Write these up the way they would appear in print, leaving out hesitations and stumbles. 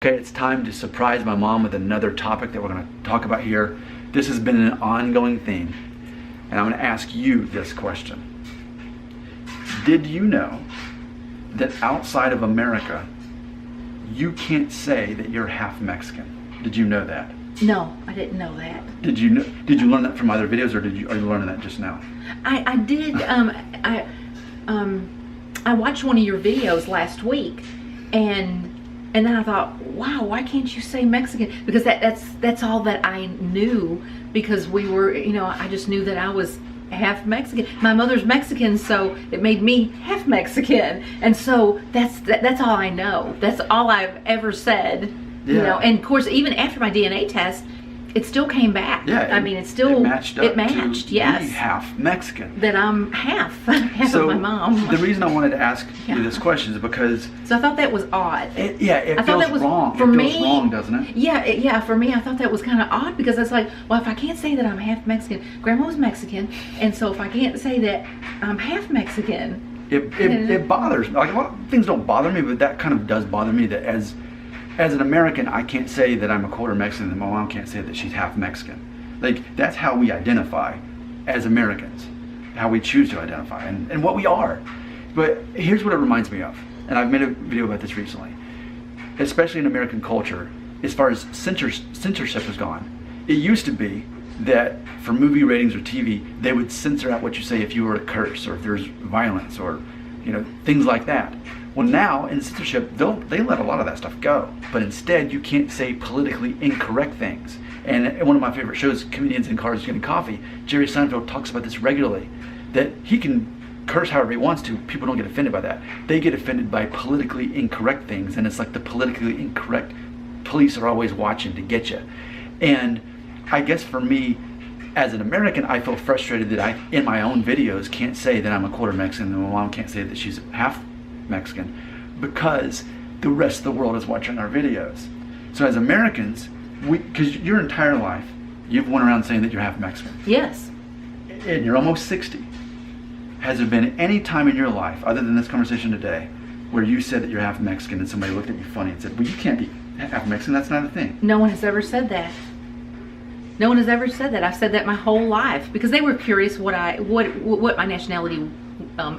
Okay, it's time to surprise my mom with another topic that we're going to talk about here. This has been an ongoing theme, and I'm going to ask you this question. Did you know that outside of America, you can't say that you're half Mexican? Did you know that? No, I didn't know that. Did you learn that from other videos, or are you learning that just now? I did. I watched one of your videos last week, and then I thought, wow, why can't you say Mexican? Because that's all that I knew, because we were, I just knew that I was half Mexican. My mother's Mexican, so it made me half Mexican, and so that's all I know. That's all I've ever said. Yeah. And of course, even after my DNA test, it still came back. Yeah, I mean, it still matched. To yes. be half Mexican. That I'm half of my mom. The reason I wanted to ask you this question is because so I thought that was odd. It feels wrong. For me, it feels wrong, doesn't it? Yeah. For me, I thought that was kind of odd, because it's like, well, if I can't say that I'm half Mexican, Grandma was Mexican, and so if I can't say that I'm half Mexican, it bothers me. Like, a lot of things don't bother me, but that kind of does bother me. That as an American, I can't say that I'm a quarter Mexican, and my mom can't say that she's half Mexican. Like, that's how we identify as Americans, how we choose to identify, and what we are. But here's what it reminds me of, and I've made a video about this recently, especially in American culture, as far as censorship has gone. It used to be that for movie ratings or TV, they would censor out what you say if you were a curse, or if there's violence, or things like that. Well, now in censorship, they let a lot of that stuff go, but instead you can't say politically incorrect things. And one of my favorite shows, Comedians in Cars Getting Coffee, Jerry Seinfeld talks about this regularly, that he can curse however he wants to. People don't get offended by that. They get offended by politically incorrect things, and it's like the politically incorrect police are always watching to get you. And I guess for me, as an American, I feel frustrated that I, in my own videos, can't say that I'm a quarter Mexican, and my mom can't say that she's half Mexican, because the rest of the world is watching our videos. So as Americans, because your entire life, you've went around saying that you're half Mexican. Yes. And you're almost 60. Has there been any time in your life, other than this conversation today, where you said that you're half Mexican and somebody looked at you funny and said, well, you can't be half Mexican, that's not a thing? No one has ever said that. No one has ever said that. I've said that my whole life, because they were curious what my nationality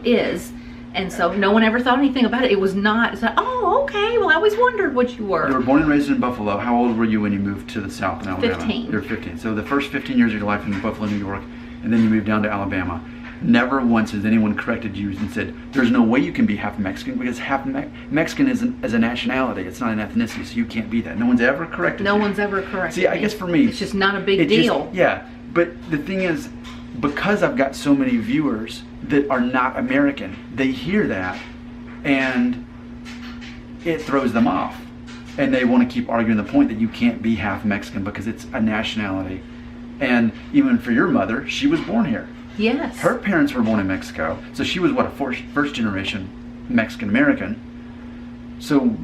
is. And so no one ever thought anything about it. It's like, oh, okay, well, I always wondered what you were. You were born and raised in Buffalo. How old were you when you moved to the South in Alabama? 15. You were 15. So the first 15 years of your life in Buffalo, New York, and then you moved down to Alabama. Never once has anyone corrected you and said, there's no way you can be half Mexican, because half Mexican is a nationality. It's not an ethnicity, so you can't be that. No one's ever corrected you. No one's ever corrected See, I guess for me, it's just not a big deal. But the thing is, because I've got so many viewers that are not American, they hear that, and it throws them off, and they want to keep arguing the point that you can't be half Mexican because it's a nationality. And even for your mother, she was born here. Yes. Her parents were born in Mexico, so she was a first generation Mexican American. So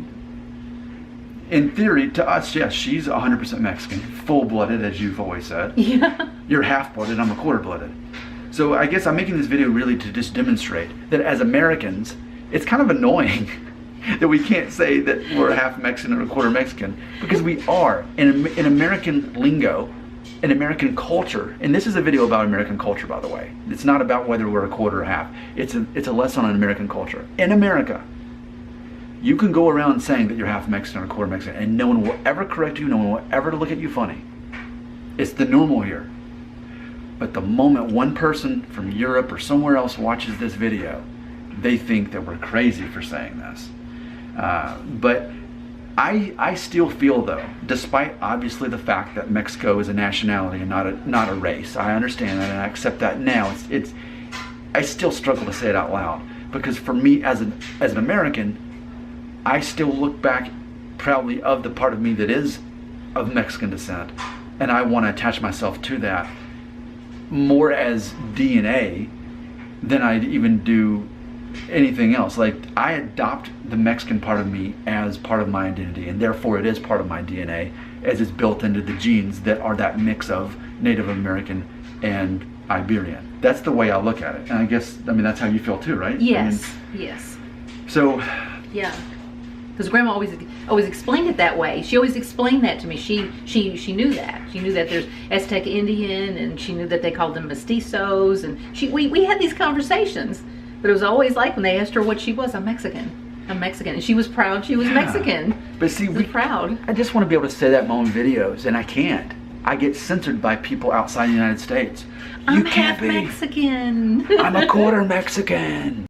in theory, to us, yes, she's 100% Mexican, full-blooded, as you've always said. Yeah. You're half-blooded, I'm a quarter-blooded. So I guess I'm making this video really to just demonstrate that as Americans, it's kind of annoying that we can't say that we're half Mexican or a quarter Mexican, because we are. In American lingo, in American culture, and this is a video about American culture, by the way. It's not about whether we're a quarter or half. It's a lesson on American culture. In America, you can go around saying that you're half Mexican or a quarter Mexican, and no one will ever correct you, no one will ever look at you funny. It's the normal here. But the moment one person from Europe or somewhere else watches this video, they think that we're crazy for saying this. But I still feel, though, despite obviously the fact that Mexico is a nationality and not a race, I understand that and I accept that now. I still struggle to say it out loud, because for me as an American, I still look back proudly of the part of me that is of Mexican descent, and I want to attach myself to that more as DNA than I'd even do anything else. Like, I adopt the Mexican part of me as part of my identity, and therefore it is part of my DNA, as it's built into the genes that are that mix of Native American and Iberian. That's the way I look at it, and I guess, that's how you feel too, right? Yes. Yes. So yeah. because Grandma always explained it that way. She always explained that to me. She knew that. She knew that there's Aztec Indian, and she knew that they called them mestizos, and we had these conversations. But it was always like when they asked her what she was, I'm Mexican. I'm Mexican, and she was proud she was Mexican. But see, we proud. I just want to be able to say that in my own videos, and I can't. I get censored by people outside the United States. I'm half Mexican. I'm a quarter Mexican.